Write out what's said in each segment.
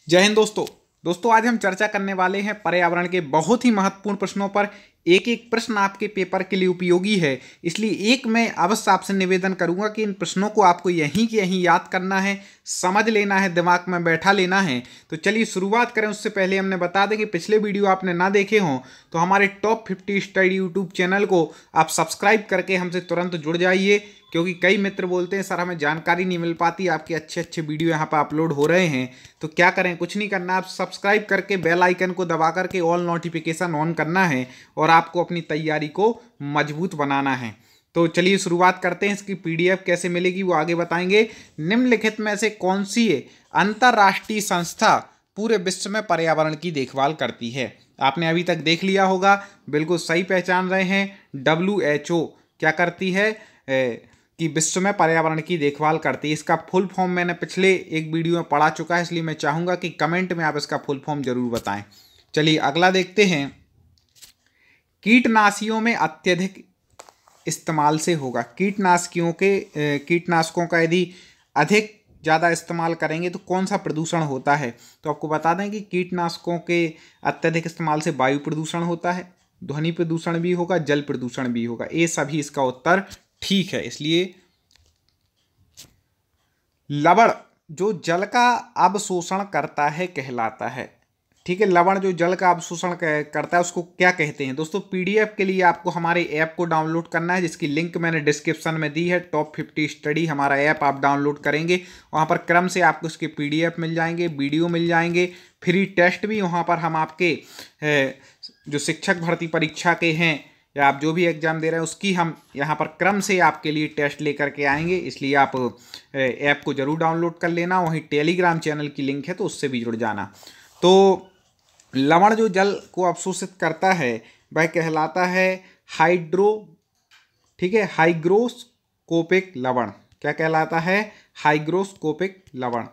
जय हिंद दोस्तों आज हम चर्चा करने वाले हैं पर्यावरण के बहुत ही महत्वपूर्ण प्रश्नों पर। एक एक प्रश्न आपके पेपर के लिए उपयोगी है, इसलिए एक मैं अवश्य आपसे निवेदन करूंगा कि इन प्रश्नों को आपको यहीं के यहीं याद करना है, समझ लेना है, दिमाग में बैठा लेना है। तो चलिए शुरुआत करें। उससे पहले हमने बता दें कि पिछले वीडियो आपने ना देखे हों तो हमारे टॉप 50 स्टडी यूट्यूब चैनल को आप सब्सक्राइब करके हमसे तुरंत जुड़ जाइए, क्योंकि कई मित्र बोलते हैं सर हमें जानकारी नहीं मिल पाती, आपके अच्छे अच्छे वीडियो यहाँ पर अपलोड हो रहे हैं। तो क्या करें, कुछ नहीं करना, आप सब्सक्राइब करके बेल आइकन को दबा करके ऑल नोटिफिकेशन ऑन करना है और आपको अपनी तैयारी को मजबूत बनाना है। तो चलिए शुरुआत करते हैं। इसकी पीडीएफ कैसे मिलेगी वो आगे बताएंगे। निम्नलिखित में से कौन सी अंतर्राष्ट्रीय संस्था पूरे विश्व में पर्यावरण की देखभाल करती है? आपने अभी तक देख लिया होगा, बिल्कुल सही पहचान रहे हैं। WHO क्या करती है कि विश्व में पर्यावरण की देखभाल करती है। इसका फुल फॉर्म मैंने पिछले एक वीडियो में पढ़ा चुका है, इसलिए मैं चाहूँगा कि कमेंट में आप इसका फुल फॉर्म जरूर बताएं। चलिए अगला देखते हैं। कीटनाशियों में अत्यधिक इस्तेमाल से होगा। कीटनाशकों का यदि अधिक ज़्यादा इस्तेमाल करेंगे तो कौन सा प्रदूषण होता है? तो आपको बता दें कि कीटनाशकों के अत्यधिक इस्तेमाल से वायु प्रदूषण होता है, ध्वनि प्रदूषण भी होगा, जल प्रदूषण भी होगा। ये सभी इसका उत्तर ठीक है। इसलिए लवण जो जल का अवशोषण करता है कहलाता है। ठीक है, लवण जो जल का अवशोषण करता है उसको क्या कहते हैं? दोस्तों पीडीएफ के लिए आपको हमारे ऐप को डाउनलोड करना है, जिसकी लिंक मैंने डिस्क्रिप्शन में दी है। टॉप 50 स्टडी हमारा ऐप आप डाउनलोड करेंगे, वहाँ पर क्रम से आपको उसके पीडीएफ मिल जाएंगे, वीडियो मिल जाएंगे, फ्री टेस्ट भी वहाँ पर हम आपके जो शिक्षक भर्ती परीक्षा के हैं या आप जो भी एग्जाम दे रहे हैं उसकी हम यहाँ पर क्रम से आपके लिए टेस्ट लेकर के आएंगे। इसलिए आप ऐप को जरूर डाउनलोड कर लेना। वहीं टेलीग्राम चैनल की लिंक है तो उससे भी जुड़ जाना। तो लवण जो जल को अवशोषित करता है वह कहलाता है हाइग्रोस्कोपिक लवण। क्या कहलाता है? हाइग्रोस्कोपिक लवण।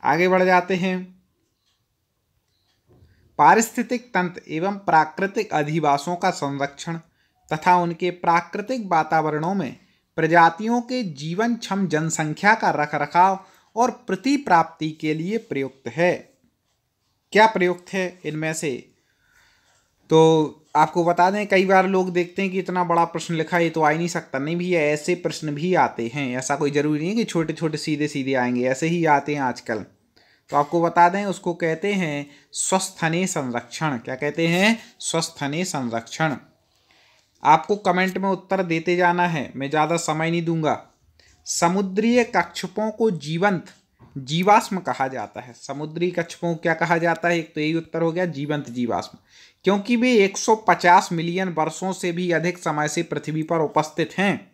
आगे बढ़ जाते हैं। पारिस्थितिक तंत्र एवं प्राकृतिक अधिवासों का संरक्षण तथा उनके प्राकृतिक वातावरणों में प्रजातियों के जीवन क्षम जनसंख्या का रखरखाव और प्रतिप्राप्ति के लिए प्रयुक्त है। क्या प्रयुक्त है इनमें से? तो आपको बता दें, कई बार लोग देखते हैं कि इतना बड़ा प्रश्न लिखा है तो आ ही नहीं सकता। नहीं भैया, ऐसे प्रश्न भी आते हैं, ऐसा कोई जरूरी नहीं है कि छोटे छोटे सीधे सीधे आएंगे, ऐसे ही आते हैं आजकल। तो आपको बता दें, उसको कहते हैं स्वस्थनीय संरक्षण। क्या कहते हैं? स्वस्थनीय संरक्षण। आपको कमेंट में उत्तर देते जाना है, मैं ज़्यादा समय नहीं दूंगा। समुद्रीय कच्छपों को जीवाश्म कहा जाता है। समुद्री कच्छपों को क्या कहा जाता है? एक तो यही उत्तर हो गया, जीवंत जीवाश्म, क्योंकि वे 150 मिलियन वर्षों से भी अधिक समय से पृथ्वी पर उपस्थित हैं।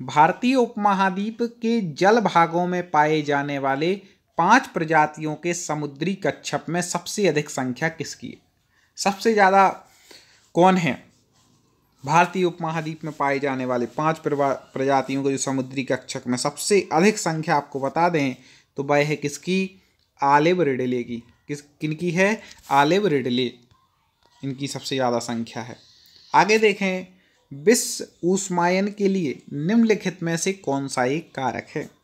भारतीय उपमहाद्वीप के जल भागों में पाए जाने वाले 5 प्रजातियों के समुद्री कच्छप में सबसे अधिक संख्या किसकी है? सबसे ज़्यादा कौन है? भारतीय उपमहाद्वीप में पाए जाने वाले 5 प्रजातियों के जो समुद्री कच्छप में सबसे अधिक संख्या आपको बता दें तो वह है किसकी? ऑलिव रिडले की। किनकी है? ऑलिव रिडले, इनकी सबसे ज़्यादा संख्या है। आगे देखें, विश्व ऊष्मायन के लिए निम्नलिखित में से कौन सा एक कारक है?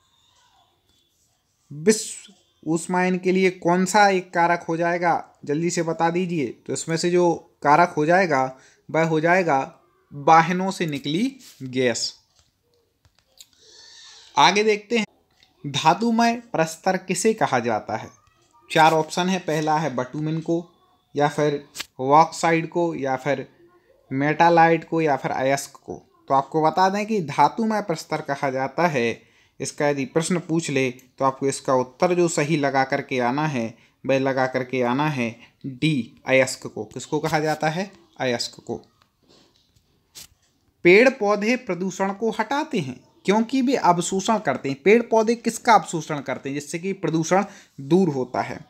विश्व ऊष्मायन के लिए कौन सा एक कारक हो जाएगा? जल्दी से बता दीजिए। तो इसमें से जो कारक हो जाएगा वह हो जाएगा वाहनों से निकली गैस। आगे देखते हैं, धातुमय प्रस्तर किसे कहा जाता है? 4 ऑप्शन है। पहला है बटुमिन को, या फिर बॉक्साइट को, या फिर मेटालाइट को, या फिर अयस्क को। तो आपको बता दें कि धातुमय प्रस्तर कहा जाता है। इसका यदि प्रश्न पूछ ले तो आपको इसका उत्तर जो सही लगा करके आना है वह लगा करके आना है डी, अयस्क को। किसको कहा जाता है? अयस्क को। पेड़ पौधे प्रदूषण को हटाते हैं क्योंकि वे अवशोषण करते हैं। पेड़ पौधे किसका अवशोषण करते हैं जिससे कि प्रदूषण दूर होता है?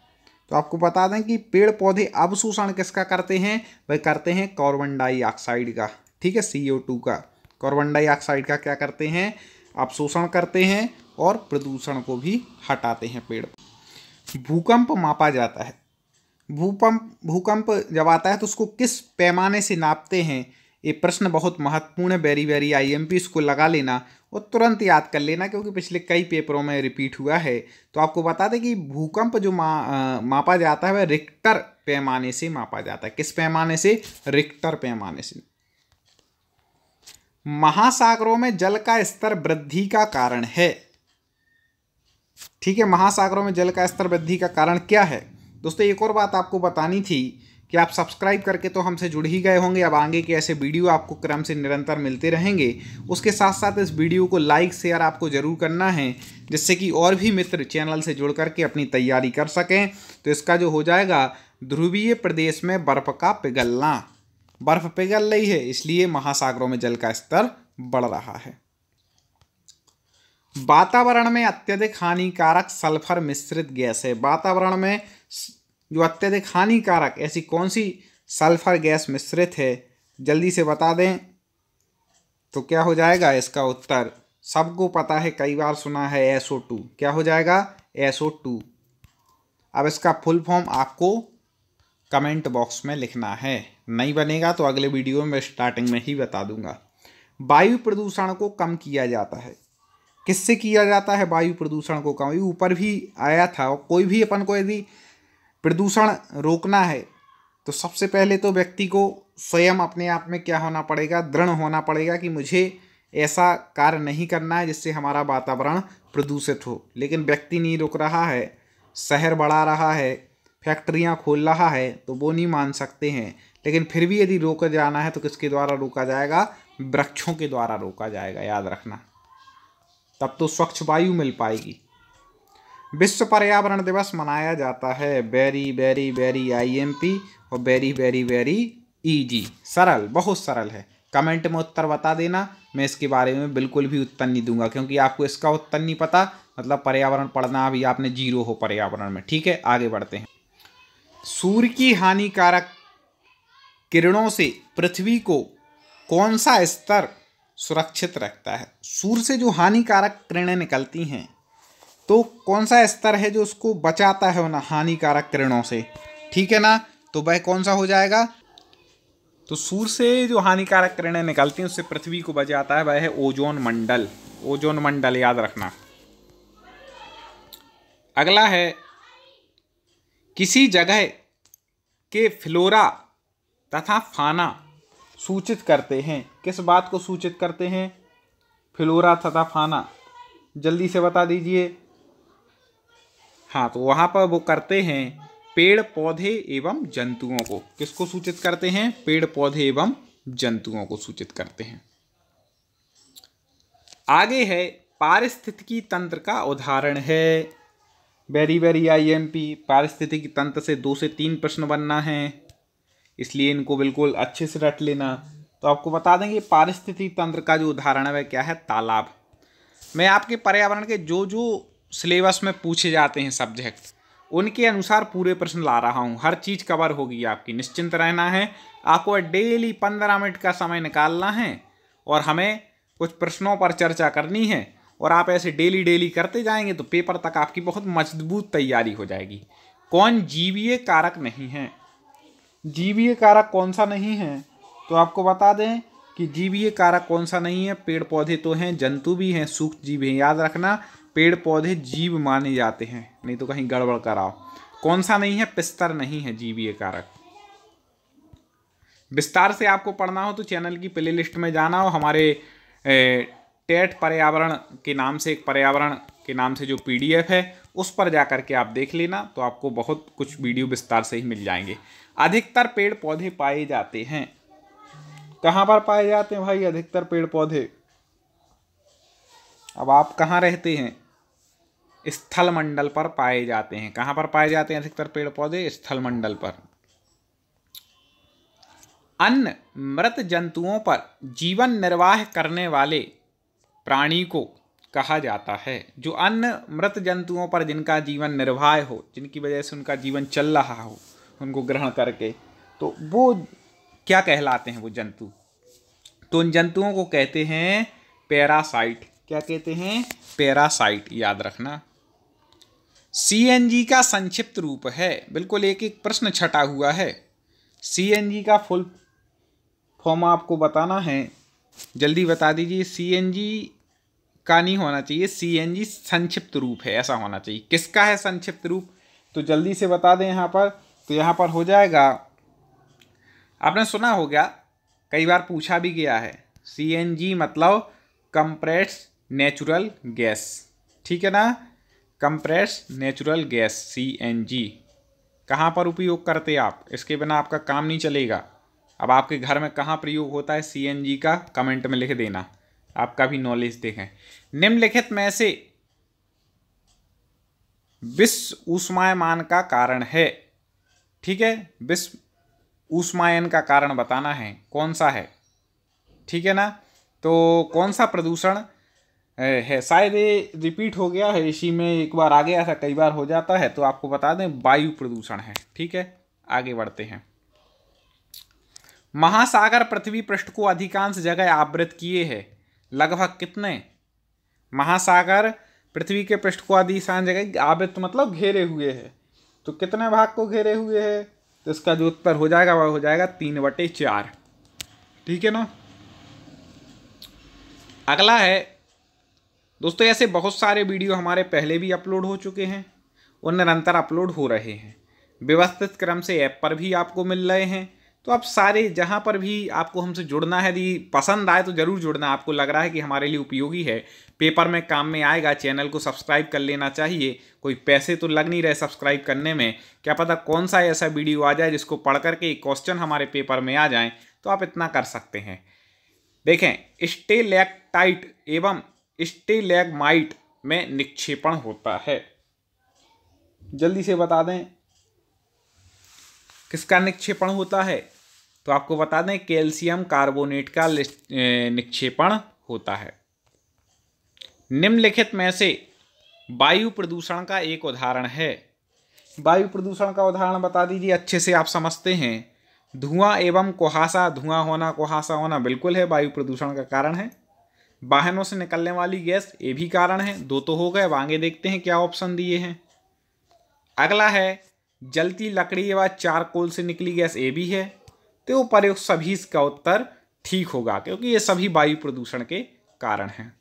तो आपको बता दें कि पेड़ पौधे अवशोषण किसका करते हैं? वह करते हैं कार्बन डाइऑक्साइड का। ठीक है, CO2 का। कार्बन डाइऑक्साइड का क्या करते हैं? अवशोषण करते हैं और प्रदूषण को भी हटाते हैं पेड़। भूकंप मापा जाता है। भूकंप जब आता है तो उसको किस पैमाने से नापते हैं? ये प्रश्न बहुत महत्वपूर्ण है, वेरी वेरी IMP, इसको लगा लेना। वो तुरंत याद कर लेना, क्योंकि पिछले कई पेपरों में रिपीट हुआ है। तो आपको बता दें कि भूकंप जो मापा जाता है वह रिक्टर पैमाने से मापा जाता है। किस पैमाने से? रिक्टर पैमाने से। महासागरों में जल का स्तर वृद्धि का कारण है। ठीक है, महासागरों में जल का स्तर वृद्धि का कारण क्या है? दोस्तों एक और बात आपको बतानी थी कि आप सब्सक्राइब करके तो हमसे जुड़ ही गए होंगे। अब आगे के ऐसे वीडियो आपको क्रम से निरंतर मिलते रहेंगे। उसके साथ साथ इस वीडियो को लाइक शेयर आपको जरूर करना है, जिससे कि और भी मित्र चैनल से जुड़ करके अपनी तैयारी कर सकें। तो इसका जो हो जाएगा, ध्रुवीय प्रदेश में बर्फ का पिघलना। बर्फ पिघल रही है, इसलिए महासागरों में जल का स्तर बढ़ रहा है। वातावरण में अत्यधिक हानिकारक सल्फर मिश्रित गैस है। वातावरण में जो अत्यधिक हानिकारक ऐसी कौन सी सल्फर गैस मिश्रित है, जल्दी से बता दें तो क्या हो जाएगा इसका उत्तर? सबको पता है, कई बार सुना है, SO2। क्या हो जाएगा? SO2। अब इसका फुल फॉर्म आपको कमेंट बॉक्स में लिखना है, नहीं बनेगा तो अगले वीडियो में स्टार्टिंग में ही बता दूंगा। वायु प्रदूषण को कम किया जाता है। किससे किया जाता है वायु प्रदूषण को कम? ऊपर भी आया था। कोई भी अपन को यदि प्रदूषण रोकना है तो सबसे पहले तो व्यक्ति को स्वयं अपने आप में क्या होना पड़ेगा? दृढ़ होना पड़ेगा कि मुझे ऐसा कार्य नहीं करना है जिससे हमारा वातावरण प्रदूषित हो। लेकिन व्यक्ति नहीं रुक रहा है, शहर बढ़ा रहा है, फैक्ट्रियां खोल रहा है, तो वो नहीं मान सकते हैं। लेकिन फिर भी यदि रोका जाना है तो किसके द्वारा रोका जाएगा? वृक्षों के द्वारा रोका जाएगा, याद रखना। तब तो स्वच्छ वायु मिल पाएगी। विश्व पर्यावरण दिवस मनाया जाता है। वेरी वेरी वेरी IMP और वेरी वेरी वेरी इजी। सरल, बहुत सरल है। कमेंट में उत्तर बता देना। मैं इसके बारे में बिल्कुल भी उत्तर नहीं दूंगा, क्योंकि आपको इसका उत्तर नहीं पता, मतलब पर्यावरण पढ़ना अभी आपने जीरो हो पर्यावरण में। ठीक है, आगे बढ़ते हैं। सूर्य की हानिकारक किरणों से पृथ्वी को कौन सा स्तर सुरक्षित रखता है? सूर्य से जो हानिकारक किरणें निकलती हैं, तो कौन सा स्तर है जो उसको बचाता है उन हानिकारक किरणों से? ठीक है ना, तो वह कौन सा हो जाएगा? तो सूर्य से जो हानिकारक किरणें निकलती हैं उससे पृथ्वी को बचाता है, वह है ओजोन मंडल। ओजोन मंडल याद रखना। अगला है, किसी जगह के फ्लोरा तथा फाना सूचित करते हैं। किस बात को सूचित करते हैं? फ्लोरा तथा फाना, जल्दी से बता दीजिए। हाँ, तो वहाँ पर वो करते हैं पेड़ पौधे एवं जंतुओं को। किसको सूचित करते हैं? पेड़ पौधे एवं जंतुओं को सूचित करते हैं। आगे है, पारिस्थितिकी तंत्र का उदाहरण है। Very very IMP। पारिस्थितिकी तंत्र से 2 से 3 प्रश्न बनना है, इसलिए इनको बिल्कुल अच्छे से रट लेना। तो आपको बता देंगे पारिस्थितिकी तंत्र का जो उदाहरण है वह क्या है? तालाब। मैं आपके पर्यावरण के जो जो सिलेबस में पूछे जाते हैं सब्जेक्ट, उनके अनुसार पूरे प्रश्न ला रहा हूँ। हर चीज़ कवर होगी आपकी, निश्चिंत रहना है। आपको डेली 15 मिनट का समय निकालना है और हमें कुछ प्रश्नों पर चर्चा करनी है, और आप ऐसे डेली डेली करते जाएंगे तो पेपर तक आपकी बहुत मजबूत तैयारी हो जाएगी। कौन जीवीय कारक नहीं है? जीवीय कारक कौन सा नहीं है? तो आपको बता दें कि जीवीय कारक कौन सा नहीं है? पेड़ पौधे तो हैं, जंतु भी हैं, सूक्ष्म जीव हैं। याद रखना, पेड़ पौधे जीव माने जाते हैं, नहीं तो कहीं गड़बड़ कराओ। कौन सा नहीं है? पिस्तर नहीं है जीवीय कारक। विस्तार से आपको पढ़ना हो तो चैनल की प्लेलिस्ट में जाना हो। हमारे टेट पर्यावरण के नाम से, एक पर्यावरण के नाम से जो PDF है, उस पर जाकर के आप देख लेना, तो आपको बहुत कुछ वीडियो विस्तार से ही मिल जाएंगे। अधिकतर पेड़ पौधे पाए जाते हैं। कहाँ पर पाए जाते हैं भाई अधिकतर पेड़ पौधे? अब आप कहाँ रहते हैं? स्थल मंडल पर पाए जाते हैं। कहाँ पर पाए जाते हैं अधिकतर पेड़ पौधे? स्थल मंडल पर। अन्य मृत जंतुओं पर जीवन निर्वाह करने वाले प्राणी को कहा जाता है। जो अन्य मृत जंतुओं पर जिनका जीवन निर्वाह हो, जिनकी वजह से उनका जीवन चल रहा हो, उनको ग्रहण करके, तो वो क्या कहलाते हैं? वो जंतु, तो उन जंतुओं को कहते हैं पैरासाइट। क्या कहते हैं? पैरासाइट, याद रखना। CNG का संक्षिप्त रूप है। बिल्कुल एक एक प्रश्न छटा हुआ है। CNG का फुल फॉर्म आपको बताना है, जल्दी बता दीजिए। CNG का नहीं होना चाहिए, CNG संक्षिप्त रूप है, ऐसा होना चाहिए। किसका है संक्षिप्त रूप, तो जल्दी से बता दें यहाँ पर। तो यहाँ पर हो जाएगा, आपने सुना हो गया, कई बार पूछा भी गया है, CNG मतलब कंप्रेस्ड नेचुरल गैस, ठीक है ना, कंप्रेस्ड नेचुरल गैस CNG। कहाँ पर उपयोग करते आप, इसके बिना आपका काम नहीं चलेगा। अब आपके घर में कहाँ प्रयोग होता है CNG का, कमेंट में लिख देना, आपका भी नॉलेज देखें। निम्नलिखित में से विश्व ऊष्मायन का कारण है, ठीक है, विश्व ऊष्मायन का कारण बताना है, कौन सा है, ठीक है ना। तो कौन सा प्रदूषण है, शायद ये रिपीट हो गया है, इसी में एक बार आ गया था, कई बार हो जाता है, तो आपको बता दें वायु प्रदूषण है, ठीक है। आगे बढ़ते हैं। महासागर पृथ्वी पृष्ठ को अधिकांश जगह आवृत किए हैं, लगभग कितने। महासागर पृथ्वी के पृष्ठ को अधिकांश जगह आवृत मतलब घेरे हुए है, तो कितने भाग को घेरे हुए है, तो इसका जो उत्तर हो जाएगा वह हो जाएगा 3/4, ठीक है ना। अगला है दोस्तों, ऐसे बहुत सारे वीडियो हमारे पहले भी अपलोड हो चुके हैं और निरंतर अपलोड हो रहे हैं, व्यवस्थित क्रम से ऐप पर भी आपको मिल रहे हैं। तो आप सारे जहां पर भी आपको हमसे जुड़ना है, यदि पसंद आए तो ज़रूर जुड़ना, आपको लग रहा है कि हमारे लिए उपयोगी है, पेपर में काम में आएगा, चैनल को सब्सक्राइब कर लेना चाहिए। कोई पैसे तो लग नहीं रहे सब्सक्राइब करने में, क्या पता कौन सा ऐसा वीडियो आ जाए जिसको पढ़ करके क्वेश्चन हमारे पेपर में आ जाएँ, तो आप इतना कर सकते हैं। देखें, स्टेलैक्टाइट एवं स्टेलैग्माइट में निक्षेपण होता है, जल्दी से बता दें किसका निक्षेपण होता है, तो आपको बता दें कैल्शियम कार्बोनेट का निक्षेपण होता है। निम्नलिखित में से वायु प्रदूषण का एक उदाहरण है, वायु प्रदूषण का उदाहरण बता दीजिए, अच्छे से आप समझते हैं। धुआं एवं कुहासा, धुआं होना कुहासा होना बिल्कुल है, वायु प्रदूषण का कारण है। वाहनों से निकलने वाली गैस, ये भी कारण है। दो तो हो गए, आगे देखते हैं क्या ऑप्शन दिए हैं। अगला है जलती लकड़ी व चारकोल से निकली गैस, ये भी है। तो प्रयुक्त सभी इसका उत्तर ठीक होगा, क्योंकि ये सभी वायु प्रदूषण के कारण हैं।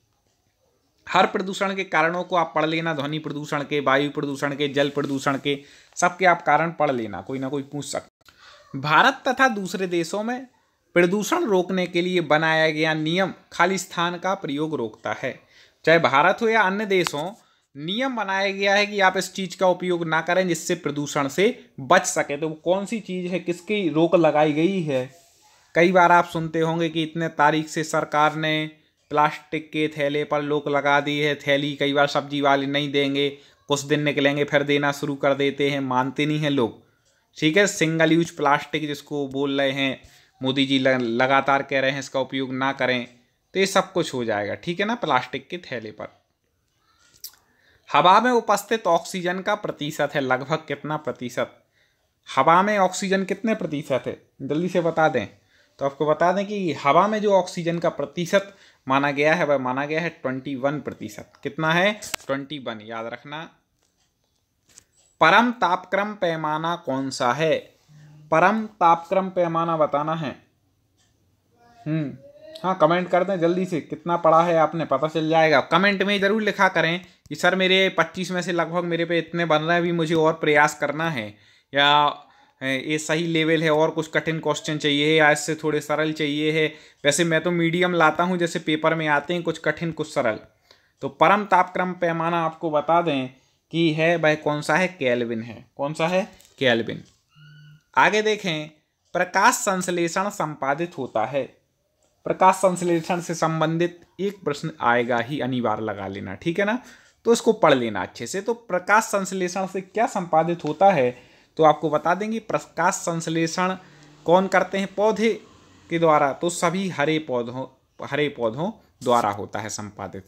हर प्रदूषण के कारणों को आप पढ़ लेना, ध्वनि प्रदूषण के, वायु प्रदूषण के, जल प्रदूषण के, सबके आप कारण पढ़ लेना, कोई ना कोई पूछ सकता। भारत तथा दूसरे देशों में प्रदूषण रोकने के लिए बनाया गया नियम खाली स्थान का प्रयोग रोकता है। चाहे भारत हो या अन्य देश हो, नियम बनाया गया है कि आप इस चीज का उपयोग ना करें जिससे प्रदूषण से बच सके। तो कौन सी चीज है, किसकी रोक लगाई गई है। कई बार आप सुनते होंगे कि इतने तारीख से सरकार ने प्लास्टिक के थैले पर रोक लगा दी है, थैली कई बार सब्जी वाले नहीं देंगे, कुछ दिन निकलेंगे फिर देना शुरू कर देते हैं, मानते नहीं हैं लोग, ठीक है। सिंगल यूज प्लास्टिक जिसको बोल रहे हैं, मोदी जी लगातार कह रहे हैं इसका उपयोग ना करें, तो ये सब कुछ हो जाएगा, ठीक है ना, प्लास्टिक के थैले पर। हवा में उपस्थित ऑक्सीजन का प्रतिशत है, लगभग कितना प्रतिशत। हवा में ऑक्सीजन कितने प्रतिशत है, जल्दी से बता दें। तो आपको बता दें कि हवा में जो ऑक्सीजन का प्रतिशत माना गया है वह माना गया है 21%। कितना है, 21, याद रखना। परम तापक्रम पैमाना कौन सा है, परम तापक्रम पैमाना बताना है। हाँ, कमेंट कर दें जल्दी से, कितना पढ़ा है आपने, पता चल जाएगा। कमेंट में ज़रूर लिखा करें कि सर मेरे 25 में से लगभग मेरे पे इतने बन रहे हैं, भी मुझे और प्रयास करना है, या ये सही लेवल है, और कुछ कठिन क्वेश्चन चाहिए है, या इससे थोड़े सरल चाहिए है। वैसे मैं तो मीडियम लाता हूँ, जैसे पेपर में आते हैं कुछ कठिन कुछ सरल। तो परम तापक्रम पैमाना आपको बता दें कि है वह कौन सा है, केल्विन है। कौन सा है, केल्विन। आगे देखें, प्रकाश संश्लेषण संपादित होता है। प्रकाश संश्लेषण से संबंधित एक प्रश्न आएगा ही, अनिवार्य लगा लेना, ठीक है ना, तो इसको पढ़ लेना अच्छे से। तो प्रकाश संश्लेषण से क्या संपादित होता है, तो आपको बता देंगे प्रकाश संश्लेषण कौन करते हैं, पौधे के द्वारा। तो सभी हरे पौधों द्वारा होता है संपादित।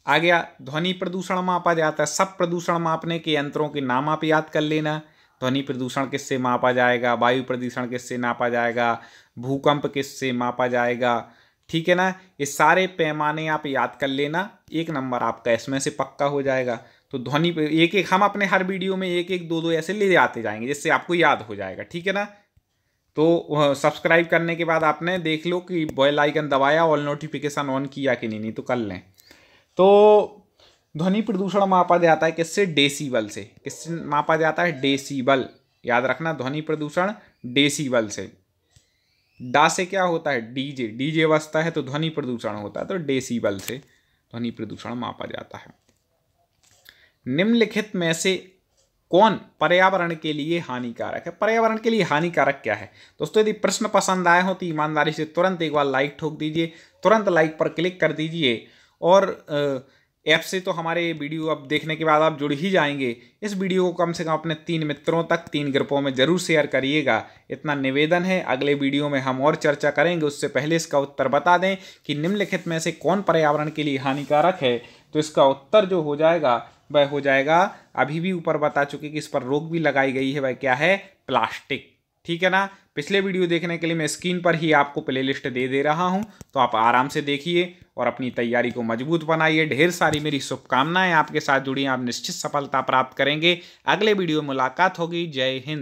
आ गया, ध्वनि प्रदूषण मापा जाता है। सब प्रदूषण मापने के यंत्रों के नाम आप याद कर लेना। ध्वनि प्रदूषण किससे मापा जाएगा, वायु प्रदूषण किससे नापा जाएगा, भूकंप किससे मापा जाएगा, ठीक है ना। ये सारे पैमाने आप याद कर लेना, 1 नंबर आपका इसमें से पक्का हो जाएगा। तो ध्वनि एक एक हम अपने हर वीडियो में 1 1 2 2 ऐसे ले आते जाएंगे, जिससे आपको याद हो जाएगा, ठीक है ना। तो सब्सक्राइब करने के बाद आपने देख लो कि बेल आइकन दबाया, ऑल नोटिफिकेशन ऑन किया कि नहीं तो कर लें। तो ध्वनि प्रदूषण मापा जाता है किससे? डेसीबल से। किससे मापा जाता है? डेसीबल। याद रखना, ध्वनि प्रदूषण डेसीबल से। डा से क्या होता है? डीजे। डीजे बजता है तो ध्वनि प्रदूषण होता है, तो डेसीबल से ध्वनि प्रदूषण मापा जाता है। निम्नलिखित में से कौन पर्यावरण के लिए हानिकारक है? पर्यावरण के लिए हानिकारक क्या है? दोस्तों यदि प्रश्न पसंद आए हो तो ईमानदारी से तुरंत एक बार लाइक ठोक दीजिए, तुरंत लाइक पर क्लिक कर दीजिए। और ऐप से तो हमारे वीडियो अब देखने के बाद आप जुड़ ही जाएंगे। इस वीडियो को कम से कम अपने 3 मित्रों तक, 3 ग्रुपों में जरूर शेयर करिएगा, इतना निवेदन है। अगले वीडियो में हम और चर्चा करेंगे, उससे पहले इसका उत्तर बता दें कि निम्नलिखित में से कौन पर्यावरण के लिए हानिकारक है। तो इसका उत्तर जो हो जाएगा वह हो जाएगा, अभी भी ऊपर बता चुके कि इस पर रोक भी लगाई गई है, वह क्या है? प्लास्टिक। ठीक है ना। पिछले वीडियो देखने के लिए मैं स्क्रीन पर ही आपको प्लेलिस्ट दे रहा हूं, तो आप आराम से देखिए और अपनी तैयारी को मजबूत बनाइए। ढेर सारी मेरी शुभकामनाएं आपके साथ जुड़ी हैं, आप निश्चित सफलता प्राप्त करेंगे। अगले वीडियो में मुलाकात होगी। जय हिंद।